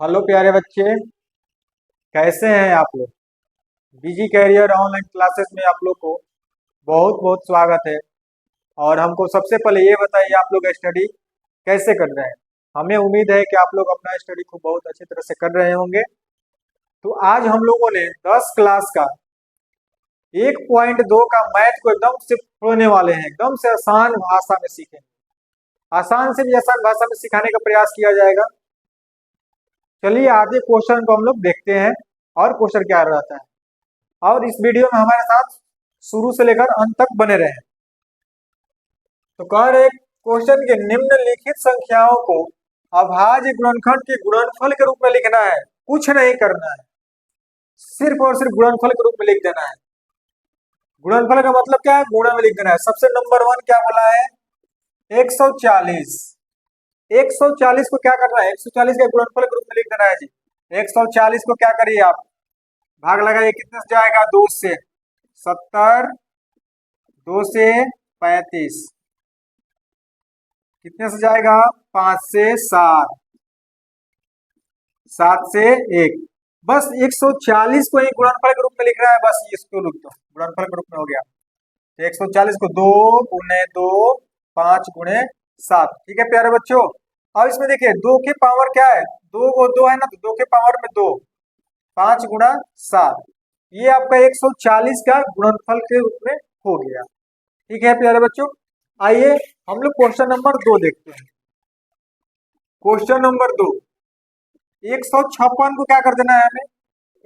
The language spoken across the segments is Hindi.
हेलो प्यारे बच्चे, कैसे हैं आप लोग। बीजी कैरियर ऑनलाइन क्लासेस में आप लोग को बहुत बहुत स्वागत है। और हमको सबसे पहले ये बताइए, आप लोग स्टडी कैसे कर रहे हैं। हमें उम्मीद है कि आप लोग अपना स्टडी को बहुत अच्छी तरह से कर रहे होंगे। तो आज हम लोगों ने 10 क्लास का 1.2 का मैथ को एकदम से पढ़ने वाले हैं, एकदम से आसान भाषा में सीखेंगे। आसान से भी आसान भाषा में सिखाने का प्रयास किया जाएगा। चलिए आगे क्वेश्चन को हम लोग देखते हैं और क्वेश्चन क्या रहता है, और इस वीडियो में हमारे साथ शुरू से लेकर अंत तक बने रहें। तो कह रहे क्वेश्चन के निम्नलिखित संख्याओं को अभाज्य गुणनखंड के गुणनफल के रूप में लिखना है। कुछ नहीं करना है, सिर्फ और सिर्फ गुणनफल के रूप में लिख देना है। गुणनफल का मतलब क्या है, गुणा में लिख देना है। सबसे नंबर 1 क्या बोला है, 140। 140 को क्या करना है, 140 का गुणनफल के रूप में लिख देना है जी। 140 को क्या करिए आप, भाग लगाइए, कितने से जाएगा, 2 से 70, 2 से 35, कितने से जाएगा, 5 से 7, 7 से 1। बस 140 को ही गुणनफल के रूप में लिख रहा है, बस इसको लिख दो, गुणनफल के रूप में हो गया। तो 140 को 2 गुणे 2, 5 गुणे 7। ठीक है प्यारे बच्चों। अब इसमें देखिए 2 के पावर क्या है, 2 को 2 है ना, तो 2 के पावर में 2, 5 गुणा 7। ये आपका 140 का गुणनफल के रूप में हो गया। ठीक है प्यारे बच्चों, आइए हम लोग क्वेश्चन नंबर 2 देखते हैं। क्वेश्चन नंबर 2, 156 को क्या कर देना है हमें,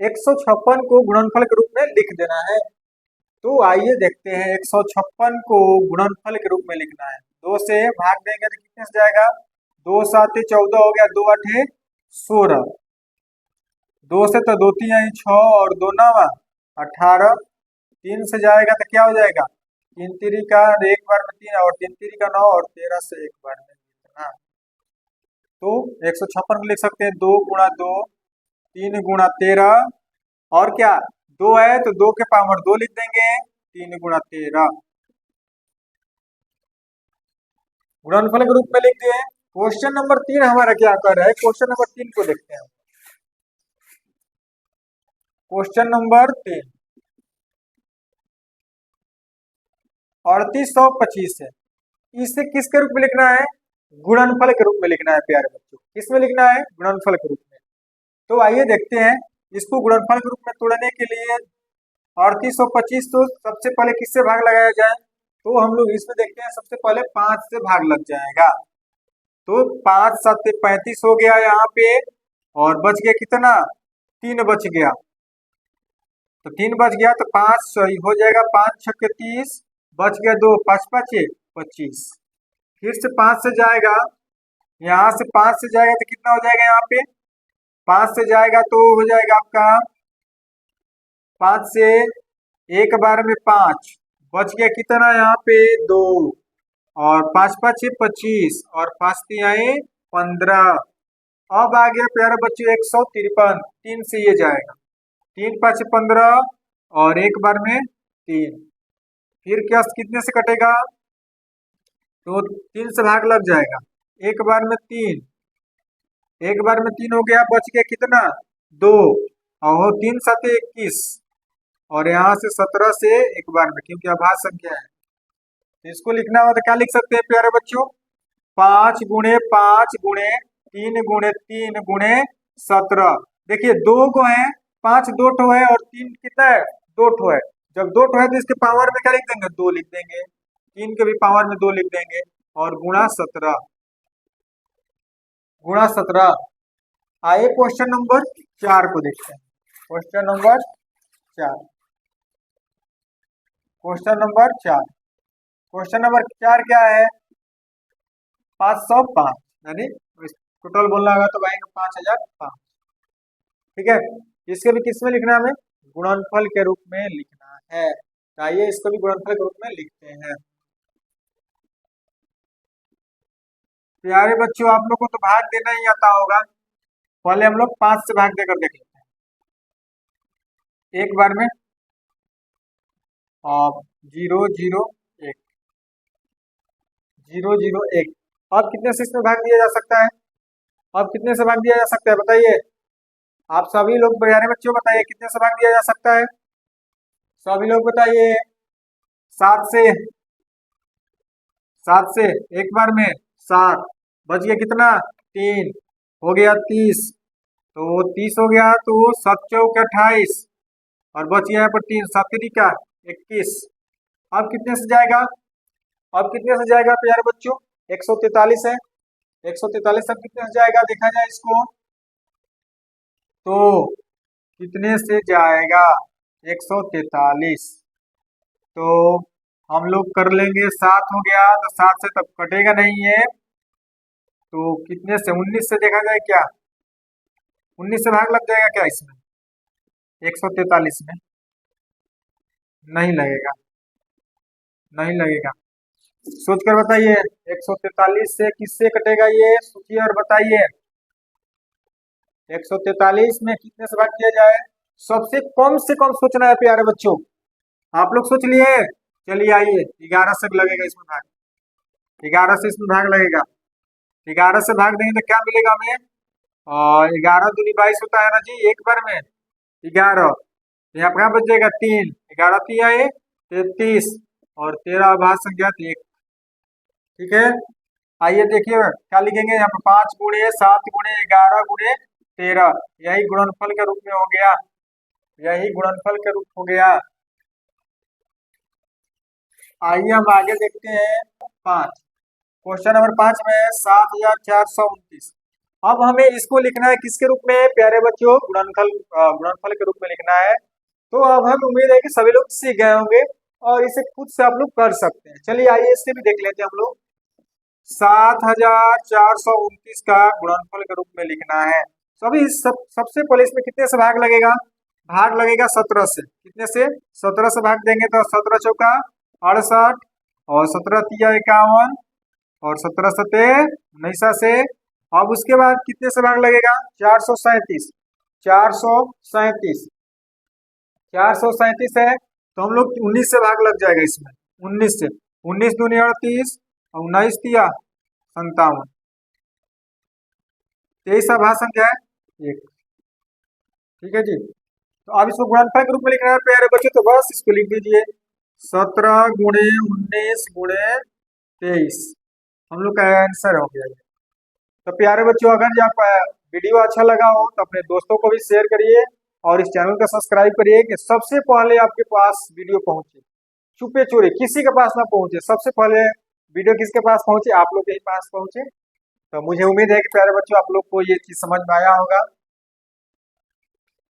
156 को गुणनफल के रूप में लिख देना है। तो आइए देखते हैं, 156 को गुणनफल के रूप में लिखना है। 2 से भाग देंगे तो कितने से जाएगा, 2 7 14 हो गया, 2 8 16, 2 से तो 2 3 6 और 2 9 18, 3 से जाएगा तो क्या हो जाएगा, 3 3 का एक बार में 3 और 3 3 का 9 और 13 से एक बार में कितना। तो 156 को लिख सकते हैं 2 गुणा 2, 3 गुणा 13, और क्या 2 है तो 2 के पावर 2 लिख देंगे, 3 गुणा 13 गुणनफल के रूप में लिख दिए। क्वेश्चन नंबर 3 हमारा क्या कर रहा है, क्वेश्चन नंबर 3 को देखते हैं। क्वेश्चन नंबर 3, 3825 है। इसे किसके रूप में लिखना है, गुणनफल के रूप में लिखना है प्यारे बच्चों। किसमें लिखना है, गुणनफल के रूप में। तो आइए देखते हैं, इसको गुणनफल के रूप में तोड़ने के लिए 3825 तो सबसे पहले किससे भाग लगाया जाए, तो हम लोग इसमें देखते हैं, सबसे पहले 5 से भाग लग जाएगा। तो 5 7 35 हो गया यहाँ पे, और बच गया कितना, 3 बच गया। तो 3 बच गया तो 5 सही हो जाएगा, 5 6 30, बच गया 2, 5 5 25। फिर से 5 से जाएगा, यहाँ से 5 से जाएगा तो कितना हो जाएगा, यहाँ पे 5 से जाएगा तो हो जाएगा आपका 5 से एक बार में 5, बच गया कितना यहाँ पे 2, और 5 5 25, और 5 3 15। अब आ गया प्यारे बच्चों 153, 3 से ये जाएगा, 3 5 15, और एक बार में 3। फिर क्या कितने से कटेगा, तो 3 से भाग लग जाएगा, एक बार में 3, एक बार में 3 हो गया, बच गया कितना 2, और 3 7 21, और यहाँ से 17 से एक बार में, क्योंकि अभाज्य संख्या है। तो इसको लिखना हो तो क्या लिख सकते हैं प्यारे बच्चों, 5 गुणे 5 गुणे 3 गुणे 3 गुणे 17। देखिए 2 को है, 5 2 ठो है, और 3 कितना है, 2 ठो है। जब 2 ठो है तो इसके पावर में क्या लिख देंगे, 2 लिख देंगे, 3 के भी पावर में 2 लिख देंगे, और गुणा 17, गुणा 17। आइए क्वेश्चन नंबर 4 को देखते हैं। Question number 4, question number 4, question number 4 क्या है, 505, यानी टोटल बोलना होगा तो आएंगे 5005। ठीक है, इसके भी किस में लिखना है, हमें गुणनफल के रूप में लिखना है। तो आइए इसको भी गुणनफल के रूप में लिखते हैं। प्यारे बच्चों, आप लोग को तो भाग देना ही आता होगा। पहले हम लोग 5 से भाग देकर देख लेते हैं, एक बार में, और 0 0 1, 0 0 1। अब कितने से इसमें भाग दिया जा सकता है, अब कितने से भाग दिया जा सकता है बताइए? आप सभी लोग प्यारे बच्चों बताइए कितने से भाग दिया जा सकता है? सभी लोग बताइए। 7 से। 7 से एक बार में 7 बच गया कितना? 3 हो गया 30। तो 30 हो गया तो 7 चौक 28 और बच गया यहाँ पर 3 7 3 का 21। अब कितने से जाएगा? अब कितने से जाएगा प्यारे बच्चों? 143 है। 143 अब कितने से जाएगा देखा जाए इसको तो कितने से जाएगा? 143 तो हम लोग कर लेंगे 7 हो गया तो 7 से तब कटेगा नहीं है तो कितने से 19 से देखा जाए क्या? 19 से भाग लग जाएगा क्या इसमें? 143 में नहीं लगेगा। नहीं लगेगा। सोच कर बताइए 143 से किससे कटेगा ये सोचिए और बताइए। 143 में कितने से भाग किया जाए? सबसे कम से कम सोचना है प्यारे बच्चों। आप लोग सोच लिए? चलिए आइए 11 से लगेगा इसमें भाग। 11 से इसमें भाग लगेगा। 11 से भाग देंगे तो क्या मिलेगा हमें? और 11 दूनी 22 होता है ना जी एक बार में। 11 यहाँ पर बच जाएगा 3 11 3 आए 33 और 13 भाग संख्या 1। ठीक है आइए देखिए क्या लिखेंगे यहाँ पर 5 गुणे 7 गुणे 11 गुणे 13 यही गुणनफल के रूप में हो गया। यही गुणनफल के रूप हो गया। आइए हम आगे देखते हैं 5। क्वेश्चन नंबर 5 में 7429। अब हमें इसको लिखना है किसके रूप में प्यारे बच्चों? गुणनफल के रूप में लिखना है। तो अब हम उम्मीद है कि सभी लोग सीख गए होंगे और इसे खुद से आप लोग कर सकते हैं। चलिए आइए इससे भी देख लेते हैं हम लोग। 7429 का गुणनफल के रूप में लिखना है। सभी सबसे पहले इसमें कितने से भाग लगेगा? भाग लगेगा 17 से। कितने से? 17 से भाग देंगे तो 17 चौका 68 और 17 तिया 51 और 17 सते 19 से। अब उसके बाद कितने से भाग लगेगा? 437। 437 437 है तो हम लोग 19 से भाग लग जाएगा इसमें। 19 से 19 दूनी 38 और 19 तिया 57 23 भाग संख्या है 1। ठीक है जी। तो अब इसको गुणनफल के रूप में लिखना है प्यारे बच्चे तो बस इसको लिख दीजिए 17 गुणे 19 गुणे 23 हम लोग का आंसर हो गया। तो प्यारे बच्चों अगर आप वीडियो अच्छा लगा हो तो अपने दोस्तों को भी शेयर करिए और इस चैनल को सब्सक्राइब करिए कि सबसे पहले आपके पास वीडियो पहुंचे। छुपे चोरी किसी के पास ना पहुंचे। सबसे पहले वीडियो किसके पास पहुंचे? आप लोग के ही पास पहुंचे। तो मुझे उम्मीद है कि प्यारे बच्चों आप लोग को ये चीज समझ में आया होगा।